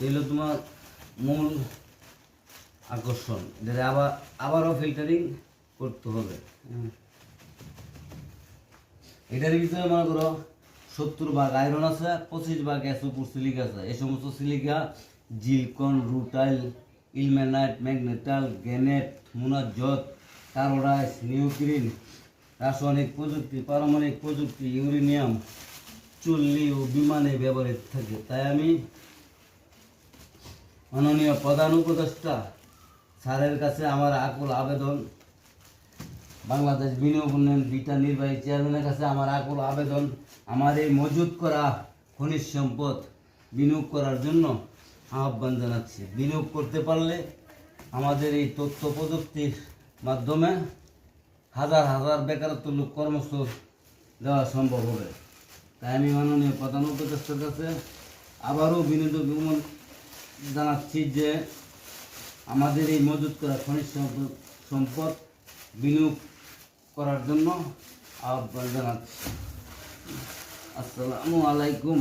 এগুলো তোমার মূল আকর্ষণ। এটা আবারও ফিল্টারিং করতে হবে। এটার ভিতরে মনে করো 70 ভাগ আয়রন আছে, 25 ভাগ অ্যাসোপুর সিলিকা আছে। এই সমস্ত silica zircon, rutile, ilmenite, magnetite, garnet, monazite, কার্বোডাইস, নিউক্লিন, রাসায়নিক প্রযুক্তি, পারমাণবিক প্রযুক্তি, ইউরেনিয়াম, চুল্লি ও বিমানে ব্যবহৃত থাকে। তাই আমি মাননীয় প্রধান উপদেষ্টা স্যারের কাছে আমার আকুল আবেদন, বাংলাদেশ বিনিয়োগ উন্নয়ন বিটা নির্বাহী চেয়ারম্যানের কাছে আমার আকুল আবেদন, আমার এই মজুত করা খনিজ সম্পদ বিনিয়োগ করার জন্য আহ্বান জানাচ্ছি। বিনিয়োগ করতে পারলে আমাদের এই তথ্য প্রযুক্তির মাধ্যমে হাজার হাজার বেকারত্ব লোক কর্মসংস্থান দেওয়া সম্ভব হবে। তাই আমি মাননীয় প্রধান উপদেষ্টার কাছে আবারও বিনোদ জানাচ্ছি যে আমাদের এই মজুত করা খনিজ সম্পদ বিনিয়োগ করার জন্য আহ্বান জানাচ্ছি। আসসালামু আলাইকুম।